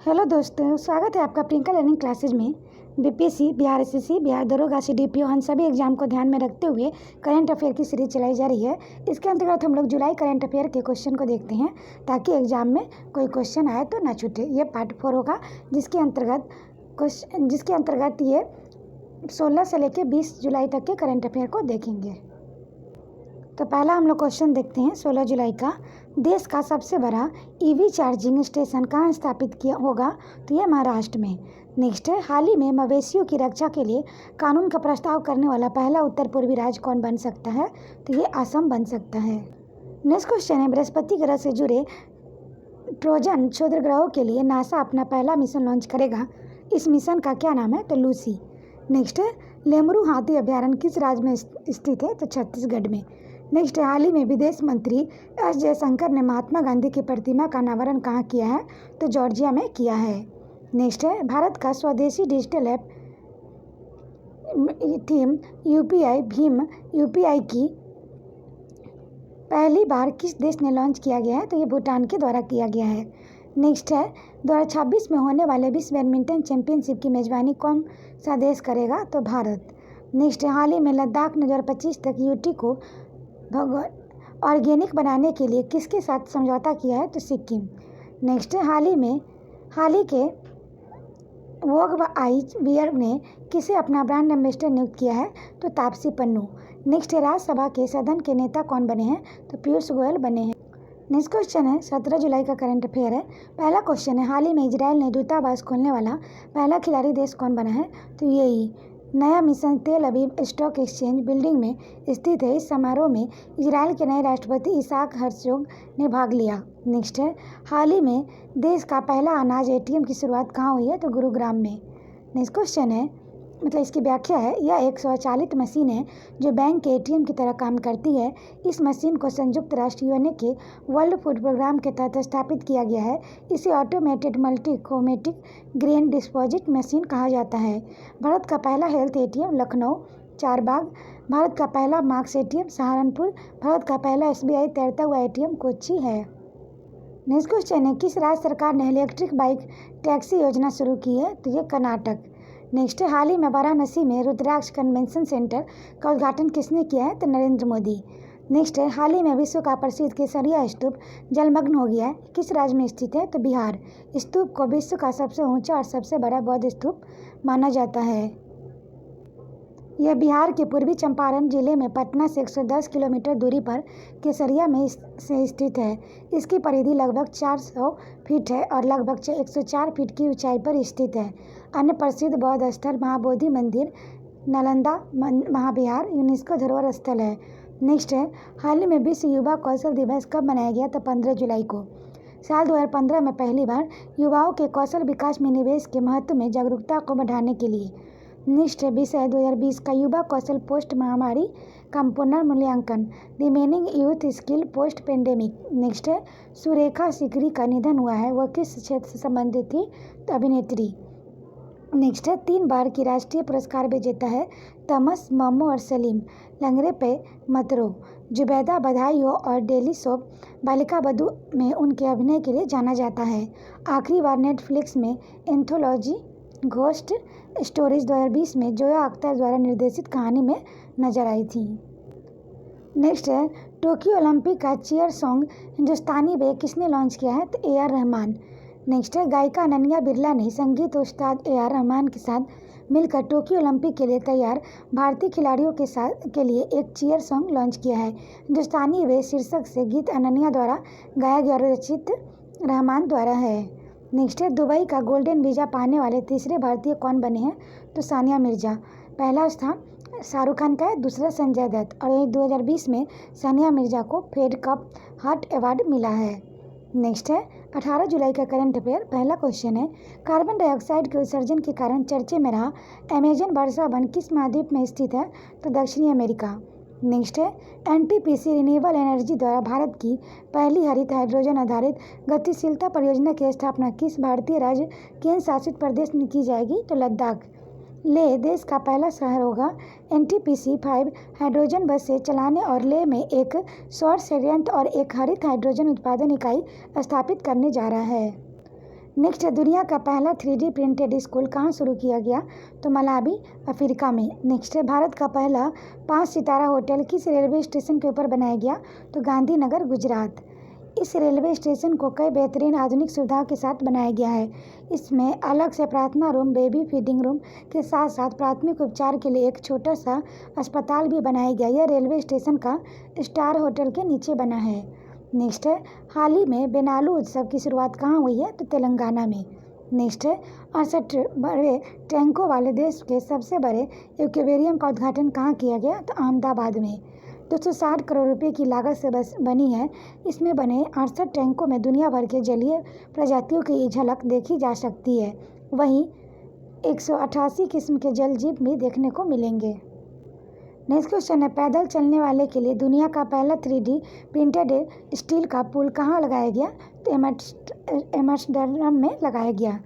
Hello दोस्तों, स्वागत है आपका प्रियंका लर्निंग क्लासेज में। बीपीएससी, बिहार एसएससी, बिहार दरोगा, सीडीपीओ हम सभी एग्जाम को ध्यान में रखते हुए करंट अफेयर की सीरीज चलाई जा रही है। इसके अंतर्गत हम लोग जुलाई करंट अफेयर के क्वेश्चन को देखते हैं ताकि एग्जाम में कोई क्वेश्चन आए तो ना छूटे। ये पार्ट 4 होगा जिसके अंतर्गत ये 16 से लेकर 20 जुलाई तक के करंट अफेयर को देखेंगे। तो पहला हम लोग क्वेश्चन देखते हैं 16 जुलाई का। देश का सबसे बड़ा ईवी चार्जिंग स्टेशन कहाँ स्थापित किया होगा? तो यह महाराष्ट्र में। नेक्स्ट है, हाल ही में मवेशियों की रक्षा के लिए कानून का प्रस्ताव करने वाला पहला उत्तर पूर्वी राज्य कौन बन सकता है? तो ये असम बन सकता है। नेक्स्ट क्वेश्चन है, बृहस्पति ग्रह से जुड़े ट्रोजन क्षुद्र ग्रहों के लिए नासा अपना पहला मिशन लॉन्च करेगा। इस मिशन का क्या नाम है? तो लूसी। नेक्स्ट है, लेमरू हाथी अभ्यारण्य किस राज्य में स्थित है? तो छत्तीसगढ़ में। नेक्स्ट है, हाल ही में विदेश मंत्री एस जयशंकर ने महात्मा गांधी की प्रतिमा का अनावरण कहाँ किया है? तो जॉर्जिया में किया है। नेक्स्ट है, भारत का स्वदेशी digital app theme UPI Bhim UPI की पहली बार किस देश ने लॉन्च किया गया है? तो ये भूटान के द्वारा किया गया है। नेक्स्ट है, 2026 में होने वाले विश्व बैडमिंटन चैंपियनशिप की मेजबानी कौन सा देश करेगा? तो भारत। नेक्स्ट है, हाल ही में लद्दाख ने 2025 तक यूटी को ऑर्गेनिक बनाने के लिए किसके साथ समझौता किया है? तो सिक्किम। नेक्स्ट है, हाल ही के वोग व आइज बियर ने किसे अपना ब्रांड एम्बेसडर नियुक्त किया है? तो तापसी पन्नू। नेक्स्ट है, राज्यसभा के सदन के नेता कौन बने हैं? तो पीयूष गोयल बने हैं। नेक्स्ट क्वेश्चन है 17 जुलाई का करंट अफेयर है। पहला क्वेश्चन है, हाल ही में इजराइल ने दूतावास खोलने वाला पहला खिलाड़ी देश कौन बना है? तो यूएई। नया मिशन तेल अवीव स्टॉक एक्सचेंज बिल्डिंग में स्थित है। इस समारोह में इजराइल के नए राष्ट्रपति इसाक हर्जोग ने भाग लिया। नेक्स्ट है, हाल ही में देश का पहला अनाज एटीएम की शुरुआत कहाँ हुई है? तो गुरुग्राम में। नेक्स्ट क्वेश्चन है, मतलब इसकी व्याख्या है, यह एक स्वचालित मशीन है जो बैंक के एटीएम की तरह काम करती है। इस मशीन को संयुक्त राष्ट्र यूएनए के वर्ल्ड फूड प्रोग्राम के तहत स्थापित किया गया है। इसे ऑटोमेटेड मल्टीकोमेटिक ग्रेन डिस्पोजिट मशीन कहा जाता है। भारत का पहला हेल्थ एटीएम लखनऊ चारबाग। भारत का पहला मार्क्स एटीएम सहारनपुर। भारत का पहला एसबीआई तैरता हुआ एटीएम कोच्चि है। नेक्स्ट क्वेश्चन है, किस राज्य सरकार ने इलेक्ट्रिक बाइक टैक्सी योजना शुरू की है? तो ये कर्नाटक। नेक्स्ट है, हाल ही में वाराणसी में रुद्राक्ष कन्वेंशन सेंटर का उद्घाटन किसने किया है? तो नरेंद्र मोदी। नेक्स्ट है, हाल ही में विश्व का प्रसिद्ध केसरिया स्तूप जलमग्न हो गया है। किस राज्य में स्थित है? तो बिहार। स्तूप को विश्व का सबसे ऊंचा और सबसे बड़ा बौद्ध स्तूप माना जाता है। यह बिहार के पूर्वी चंपारण जिले में पटना से 110 किलोमीटर दूरी पर केसरिया में से स्थित है। इसकी परिधि लगभग 400 फीट है और लगभग 104 फीट की ऊंचाई पर स्थित है। अन्य प्रसिद्ध बौद्ध स्थल महाबोधि मंदिर, नालंदा महाविहार यूनेस्को धरोहर स्थल है। नेक्स्ट है, हाल ही में विश्व युवा कौशल दिवस कब मनाया गया? तो 15 जुलाई को। साल 2015 में पहली बार युवाओं के कौशल विकास में निवेश के महत्व में जागरूकता को बढ़ाने के लिए। नेक्स्ट है, विषय 2020 का युवा कौशल पोस्ट महामारी का पुनर्मूल्यांकन, remaining youth skill post pandemic. Next है, सुरेखा सिकरी का निधन हुआ है, वह किस क्षेत्र से संबंधित थी? तो अभिनेत्री। नेक्स्ट है, 3 बार की राष्ट्रीय पुरस्कार विजेता है तमस मम्मू और सलीम लंगरे पे मतरो। जुबैदा बधाई हो और डेली सोप बालिका बधू में उनके अभिनय के लिए जाना जाता है। आखिरी बार नेटफ्लिक्स में एंथोलॉजी घोस्ट स्टोरीज 2020 में जोया अख्तर द्वारा निर्देशित कहानी में नजर आई थी। नेक्स्ट है, टोक्यो ओलंपिक का चीयर सॉन्ग हिंदुस्तानी वे किसने लॉन्च किया है? तो AR रहमान। नेक्स्ट है, गायिका अनन्या बिरला ने संगीत उस्ताद AR रहमान के साथ मिलकर टोक्यो ओलंपिक के लिए तैयार भारतीय खिलाड़ियों के लिए एक चीयर सॉन्ग लॉन्च किया है। हिंदुस्तानी वे शीर्षक से गीत अनन्या द्वारा गाया गया और रचित रहमान द्वारा है। नेक्स्ट है, दुबई का गोल्डन वीज़ा पाने वाले तीसरे भारतीय कौन बने हैं? तो सानिया मिर्जा। पहला स्थान शाहरुख खान का है, दूसरा संजय दत्त। और यही 2020 में सानिया मिर्जा को फेड कप हार्ट अवार्ड मिला है। नेक्स्ट है, 18 जुलाई का करंट अफेयर। पहला क्वेश्चन है, कार्बन डाइऑक्साइड के उत्सर्जन के कारण चर्चे में रहा अमेजन वर्षा वन किस महाद्वीप में स्थित है? तो दक्षिणी अमेरिका। नेक्स्ट है, एनटीपीसी रिन्यूएबल एनर्जी द्वारा भारत की पहली हरित हाइड्रोजन आधारित गतिशीलता परियोजना की स्थापना किस भारतीय राज्य केंद्र शासित प्रदेश में की जाएगी? तो लद्दाख। लेह देश का पहला शहर होगा। एनटीपीसी 5 हाइड्रोजन बसें चलाने और लेह में एक सौर संयंत्र और एक हरित हाइड्रोजन उत्पादन इकाई स्थापित करने जा रहा है। नेक्स्ट है दुनिया का पहला 3D प्रिंटेड स्कूल कहाँ शुरू किया गया? तो मलावी, अफ्रीका में। नेक्स्ट है भारत का पहला 5 सितारा होटल किस रेलवे स्टेशन के ऊपर बनाया गया? तो गांधीनगर, गुजरात। इस रेलवे स्टेशन को कई बेहतरीन आधुनिक सुविधाओं के साथ बनाया गया है। इसमें अलग से प्रार्थना रूम, बेबी फीडिंग रूम के साथ साथ प्राथमिक उपचार के लिए एक छोटा सा अस्पताल भी बनाया गया। यह रेलवे स्टेशन का स्टार होटल के नीचे बना है। नेक्स्ट है हाल ही में बेनालू उत्सव की शुरुआत कहाँ हुई है? तो तेलंगाना में। नेक्स्ट है 68 बड़े टैंकों वाले देश के सबसे बड़े एक्वेरियम का उद्घाटन कहाँ किया गया? तो अहमदाबाद में। 260 करोड़ रुपए की लागत से बनी है। इसमें बने 68 टैंकों में दुनिया भर के जलीय प्रजातियों की झलक देखी जा सकती है। वहीं 188 किस्म के जल जीव भी देखने को मिलेंगे। नेक्स्ट क्वेश्चन है पैदल चलने वाले के लिए दुनिया का पहला 3D प्रिंटेड स्टील का पुल कहाँ लगाया गया? तो एम्स्टर्डम में लगाया गया।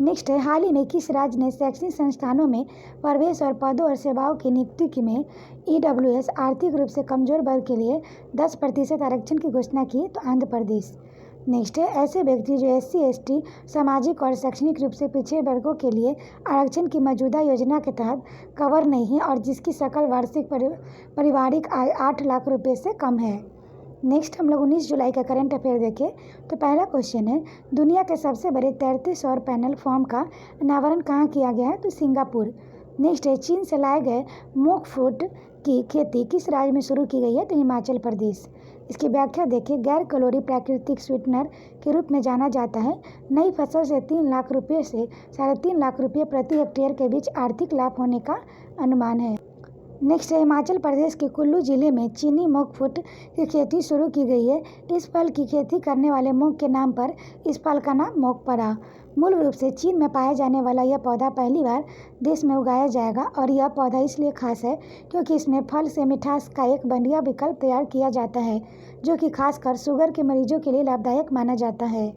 नेक्स्ट है हाल ही में किस राज्य ने शैक्षणिक संस्थानों में प्रवेश और पदों और सेवाओं की नियुक्ति में EWS आर्थिक रूप से कमजोर वर्ग के लिए 10% आरक्षण की घोषणा की? तो आंध्र प्रदेश। नेक्स्ट है ऐसे व्यक्ति जो SC ST सामाजिक और शैक्षणिक रूप से पिछड़े वर्गों के लिए आरक्षण की मौजूदा योजना के तहत कवर नहीं है और जिसकी सकल वार्षिक पारिवारिक आय 8 लाख रुपए से कम है। नेक्स्ट हम लोग 19 जुलाई का करंट अफेयर देखें तो पहला क्वेश्चन है दुनिया के सबसे बड़े तैरते सौर पैनल फॉर्म का अनावरण कहाँ किया गया है? तो सिंगापुर। नेक्स्ट है चीन से लाए गए मोक फ्रूट की खेती किस राज्य में शुरू की गई है? तो हिमाचल प्रदेश। इसकी व्याख्या देखिए गैर कैलोरी प्राकृतिक स्वीटनर के रूप में जाना जाता है। नई फसल से 3 लाख रुपये से 3.5 लाख रुपये प्रति हेक्टेयर के बीच आर्थिक लाभ होने का अनुमान है। नेक्स्ट है हिमाचल प्रदेश के कुल्लू जिले में चीनी मोक फ्रूट की खेती शुरू की गई है। इस फल की खेती करने वाले मोक के नाम पर इस फल का नाम मोक पड़ा। मूल रूप से चीन में पाया जाने वाला यह पौधा पहली बार देश में उगाया जाएगा और यह पौधा इसलिए खास है क्योंकि इसमें फल से मिठास का एक बढ़िया विकल्प तैयार किया जाता है जो कि खासकर शुगर के मरीजों के लिए लाभदायक माना जाता है।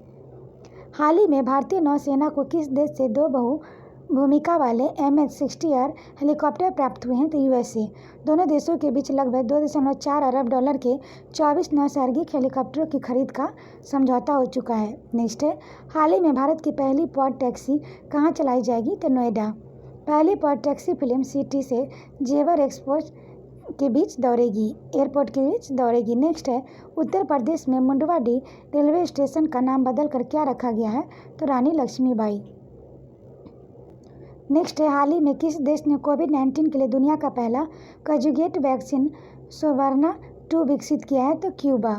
हाल ही में भारतीय नौसेना को किस देश से 2 भूमिका वाले MH-60R हेलीकॉप्टर प्राप्त हुए हैं? तो USA। दोनों देशों के बीच लगभग 2.4 अरब डॉलर के 24 नैसर्गिक हेलीकॉप्टरों की खरीद का समझौता हो चुका है। नेक्स्ट है हाल ही में भारत की पहली पॉड टैक्सी कहाँ चलाई जाएगी? तो नोएडा। पहली पॉड टैक्सी फिल्म सिटी से जेवर एयरपोर्ट के बीच दौड़ेगी। नेक्स्ट है उत्तर प्रदेश में मुंडवाडी रेलवे स्टेशन का नाम बदलकर क्या रखा गया है? तो रानी लक्ष्मीबाई। नेक्स्ट है हाल ही में किस देश ने कोविड-19 के लिए दुनिया का पहला कंजुगेट वैक्सीन सोवर्ना 2 विकसित किया है? तो क्यूबा।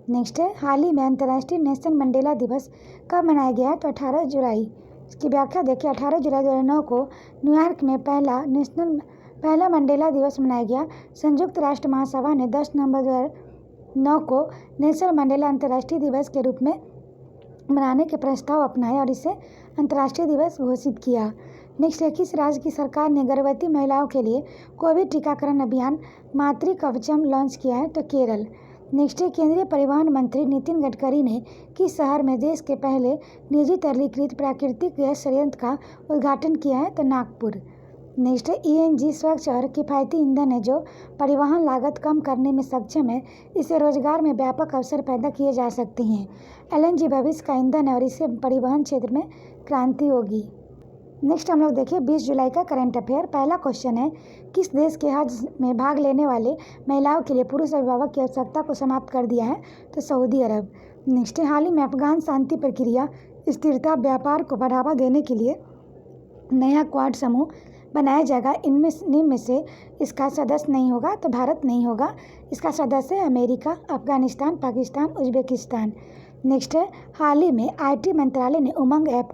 नेक्स्ट है हाल ही में अंतर्राष्ट्रीय नेल्सन मंडेला दिवस कब मनाया गया है? तो 18 जुलाई। इसकी व्याख्या देखिए 18 जुलाई 2009 को न्यूयॉर्क में पहला मंडेला दिवस मनाया गया। संयुक्त राष्ट्र महासभा ने 10 नवंबर 2009 को नेल्सन मंडेला अंतर्राष्ट्रीय दिवस के रूप में मनाने के प्रस्ताव अपनाए और इसे अंतर्राष्ट्रीय दिवस घोषित किया। नेक्स्ट है किस राज्य की सरकार ने गर्भवती महिलाओं के लिए कोविड टीकाकरण अभियान मातृ कवचम लॉन्च किया है? तो केरल। नेक्स्ट है केंद्रीय परिवहन मंत्री नितिन गडकरी ने किस शहर में देश के पहले निजी तरलीकृत प्राकृतिक गैस संयंत्र का उद्घाटन किया है? तो नागपुर। नेक्स्ट है ENG स्वच्छ और किफ़ायती ईंधन है जो परिवहन लागत कम करने में सक्षम है। इससे रोजगार में व्यापक अवसर पैदा किए जा सकते हैं। LNG भविष्य का ईंधन है और इससे परिवहन क्षेत्र में क्रांति होगी। नेक्स्ट हम लोग देखिए 20 जुलाई का करंट अफेयर। पहला क्वेश्चन है किस देश के हज में भाग लेने वाले महिलाओं के लिए पुरुष अभिभावक की आवश्यकता को समाप्त कर दिया है? तो सऊदी अरब। नेक्स्ट है हाल ही में अफगान शांति प्रक्रिया स्थिरता व्यापार को बढ़ावा देने के लिए नया क्वाड समूह बनाया जाएगा। निम्न में से इसका सदस्य नहीं होगा? तो भारत नहीं होगा। इसका सदस्य है America, Afghanistan, Pakistan, Uzbekistan. Next है हाल ही में IT मंत्रालय ने उमंग ऐप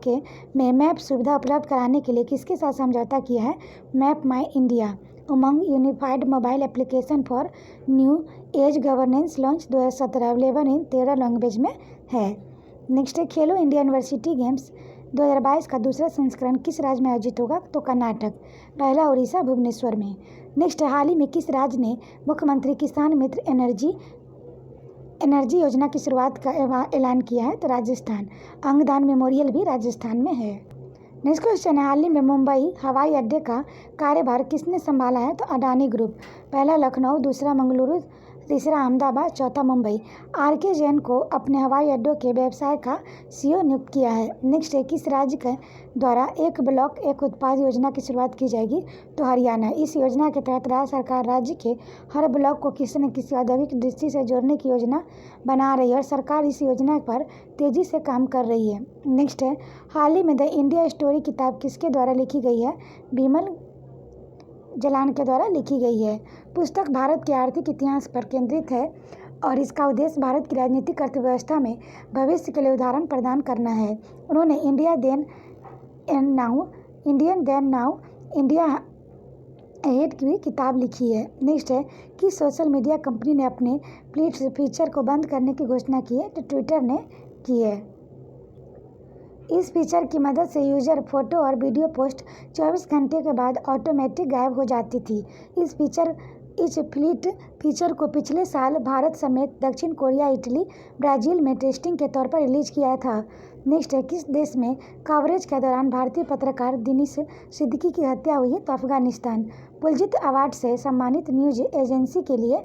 में मैप सुविधा उपलब्ध कराने के लिए किसके साथ समझौता किया है? Map my India. Umang unified mobile application for new age governance launch 2017 available in 13 language में है। नेक्स्ट है खेलो इंडिया यूनिवर्सिटी गेम्स 2022 का दूसरा संस्करण किस राज्य में आयोजित होगा? तो कर्नाटक। पहला उड़ीसा भुवनेश्वर में। नेक्स्ट हाल ही में किस राज्य ने मुख्यमंत्री किसान मित्र एनर्जी योजना की शुरुआत का ऐलान किया है? तो राजस्थान। अंगदान मेमोरियल भी राजस्थान में है। नेक्स्ट क्वेश्चन है हाल ही में मुंबई हवाई अड्डे का कार्यभार किसने संभाला है? तो अडानी ग्रुप। पहला लखनऊ, दूसरा मंगलुरु, तीसरा अहमदाबाद, चौथा मुंबई। RK जैन को अपने हवाई अड्डों के व्यवसाय का CEO नियुक्त किया है। नेक्स्ट है, किस राज्य के द्वारा एक ब्लॉक एक उत्पाद योजना की शुरुआत की जाएगी? तो हरियाणा। इस योजना के तहत राज्य सरकार राज्य के हर ब्लॉक को किसी न किसी औद्योगिक दृष्टि से जोड़ने की योजना बना रही है और सरकार इस योजना पर तेजी से काम कर रही है। नेक्स्ट है, हाल ही में द इंडिया स्टोरी किताब किसके द्वारा लिखी गई है? बिमल जलान के द्वारा लिखी गई है। पुस्तक भारत के आर्थिक इतिहास पर केंद्रित है और इसका उद्देश्य भारत की राजनीतिक अर्थव्यवस्था में भविष्य के लिए उदाहरण प्रदान करना है। उन्होंने Indian then now India ahead की भी किताब लिखी है। नेक्स्ट है, कि सोशल मीडिया कंपनी ने अपने प्लीट्स फीचर को बंद करने की घोषणा की है? तो ट्विटर ने की है। इस फीचर की मदद से यूजर फोटो और वीडियो पोस्ट 24 घंटे के बाद ऑटोमेटिक गायब हो जाती थी। इस फ्लीट फीचर को पिछले साल भारत समेत दक्षिण कोरिया, इटली, ब्राज़ील में टेस्टिंग के तौर पर रिलीज किया था। नेक्स्ट है, किस देश में कवरेज के दौरान भारतीय पत्रकार दिनेश सिद्दीकी की हत्या हुई है? तो अफगानिस्तान। पुलित्ज़र अवार्ड से सम्मानित न्यूज एजेंसी के लिए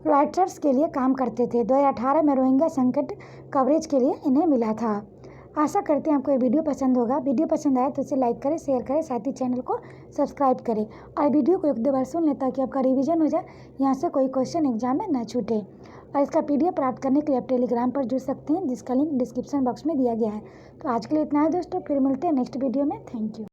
रॉयटर्स के लिए काम करते थे। 2018 में रोहिंग्या संकट कवरेज के लिए इन्हें मिला था। आशा करते हैं आपको ये वीडियो पसंद होगा। वीडियो पसंद आए तो इसे लाइक करें, शेयर करें, साथ ही चैनल को सब्सक्राइब करें और वीडियो को 1-2 बार सुन लें ताकि आपका रिवीजन हो जाए, यहाँ से कोई क्वेश्चन एग्जाम में ना छूटे। और इसका PDF प्राप्त करने के लिए आप टेलीग्राम पर जुड़ सकते हैं, जिसका लिंक डिस्क्रिप्शन बॉक्स में दिया गया है। तो आज के लिए इतना है दोस्तों, फिर मिलते हैं नेक्स्ट वीडियो में। Thank you.